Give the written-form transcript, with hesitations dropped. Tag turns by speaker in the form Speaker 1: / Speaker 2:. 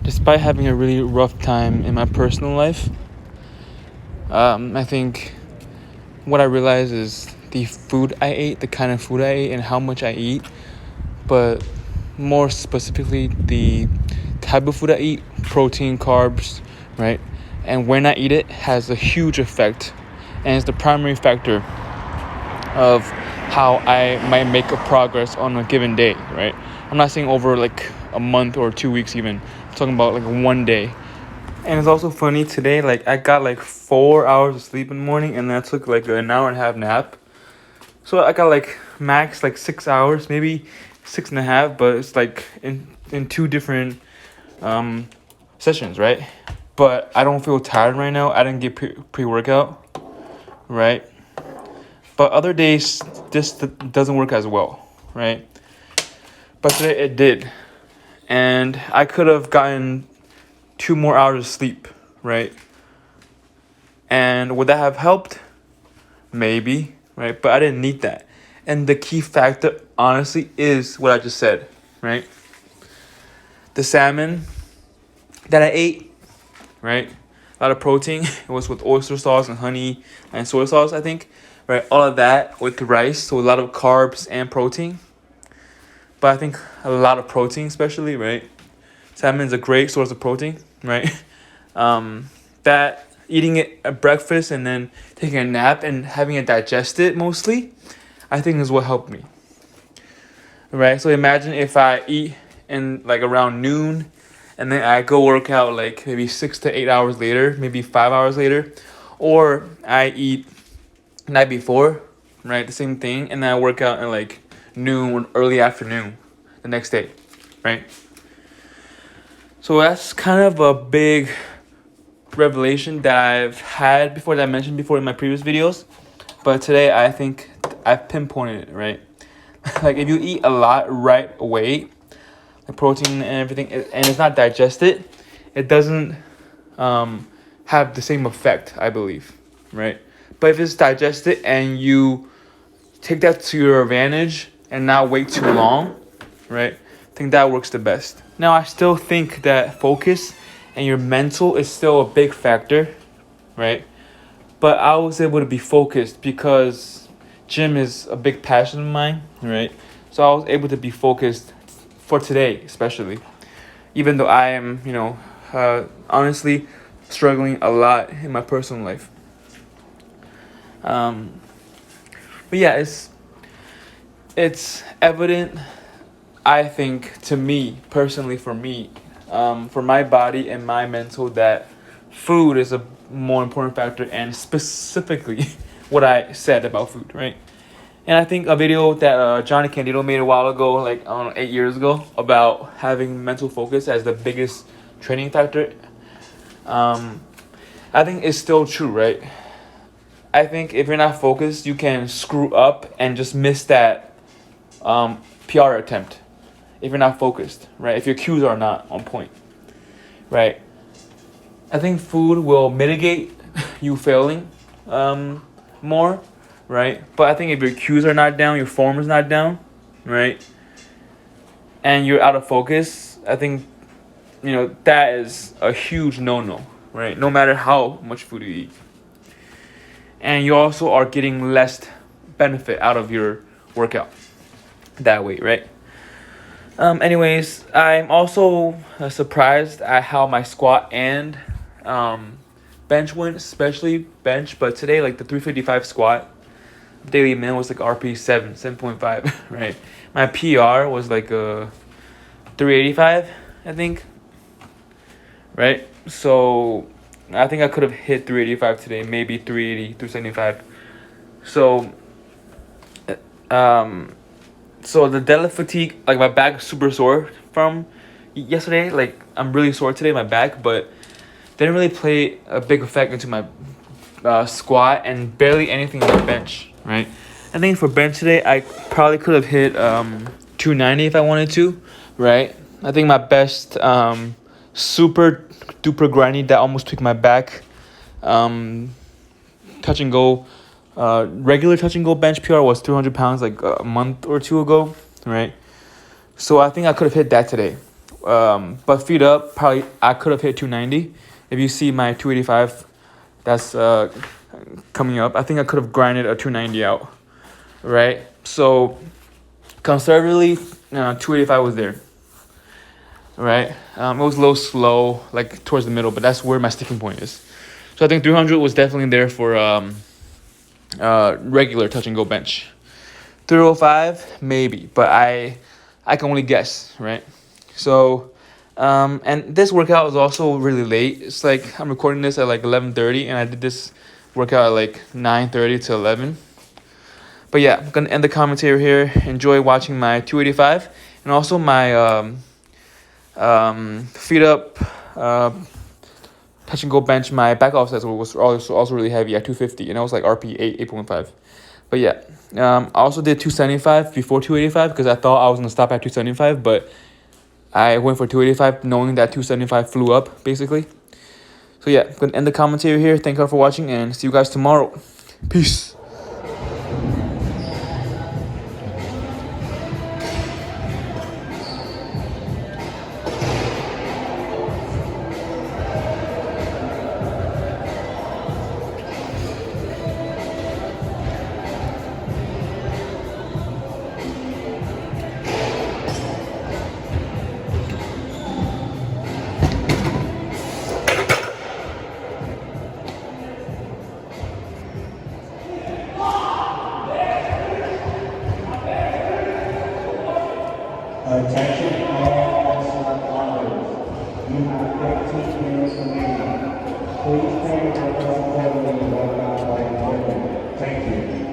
Speaker 1: despite having a really rough time in my personal life, I think what I realized is the food I ate, the kind of food I ate, and how much I eat, but more specifically, the type of food I eat, protein, carbs, right? And when I eat it has a huge effect, and it's the primary factor of how I might make a progress on a given day, right? I'm not saying over like a month or 2 weeks even. I'm talking about like one day. And it's also funny today, like I got like 4 hours of sleep in the morning and then I took like an hour and a half nap. So I got like max like 6 hours, maybe 6.5, but it's like in two different sessions, right? But I don't feel tired right now. I didn't get pre-workout, right? But other days, this doesn't work as well, right? But today it did. And I could have gotten 2 more hours of sleep, right? And would that have helped? Maybe, right? But I didn't need that. And the key factor, honestly, is what I just said, right? The salmon that I ate, right? A lot of protein. It was with oyster sauce and honey and soy sauce, I think. Right, all of that with rice, so a lot of carbs and protein. But I think a lot of protein, especially, right? Salmon is a great source of protein, right? That eating it at breakfast and then taking a nap and having it digested mostly, I think is what helped me. Right, so imagine if I eat in like around noon, and then I go work out like maybe 6 to 8 hours later, maybe 5 hours later, or I eat night before, right? The same thing, and then I work out at like noon or early afternoon the next day, right? So that's kind of a big revelation that I've had before, that I mentioned before in my previous videos. But today I think I've pinpointed it, right? Like if you eat a lot right away, like protein and everything, and it's not digested, it doesn't have the same effect, I believe, right? But if it's digested and you take that to your advantage and not wait too long, right? I think that works the best. Now, I still think that focus and your mental is still a big factor, right? But I was able to be focused because gym is a big passion of mine, right? So I was able to be focused for today, especially. Even though I am, honestly struggling a lot in my personal life. But yeah, it's evident, I think, to me personally, for me, for my body and my mental, that food is a more important factor, and specifically what I said about food, right? And I think a video that Johnny Candido made a while ago, like I don't know, 8 years ago, about having mental focus as the biggest training factor, I think it's still true, right? I think if you're not focused, you can screw up and just miss that PR attempt. If you're not focused, right? If your cues are not on point, right? I think food will mitigate you failing more, right? But I think if your cues are not down, your form is not down, right? And you're out of focus, I think, that is a huge no-no, right? No matter how much food you eat. And you also are getting less benefit out of your workout that way, right? Anyways, I'm also surprised at how my squat and bench went, especially bench. But today, like the 355 squat daily min was like RP 7.5, right? My PR was like 385, I think, right? So I think I could have hit 385 today, maybe 380, 375. So, so the deadlift fatigue, like my back is super sore from yesterday. Like I'm really sore today, my back, but didn't really play a big effect into my squat and barely anything in my bench, right? I think for bench today, I probably could have hit 290 if I wanted to, right? I think my best super duper grindy that almost tweaked my back touch and go regular touch and go bench PR was 300 pounds like a month or two ago, right? So I think I could have hit that today, But feet up, probably I could have hit 290. If you see my 285, that's coming up. I think I could have grinded a 290 out, right? So conservatively, 285 was there, right? It was a little slow, like towards the middle, but that's where my sticking point is. So I think 300 was definitely there for regular touch and go bench. 305 maybe, but I can only guess, right? So and this workout was also really late. It's like I'm recording this at like 11:30, and I did this workout at like 9:30 to 11. But yeah, I'm gonna end the commentary here. Enjoy watching my 285 and also my feet up touch and go bench. My back offset was also really heavy at 250, and I was like RP 8.5. But yeah, I also did 275 before 285 because I thought I was gonna stop at 275, but I went for 285 knowing that 275 flew up basically. So yeah, I'm gonna end the commentary here. Thank you all for watching, and see you guys tomorrow. Peace.
Speaker 2: Attention all excellent runners. You have 15 minutes remaining. Please pay for accordingly when not by equipment. Thank you.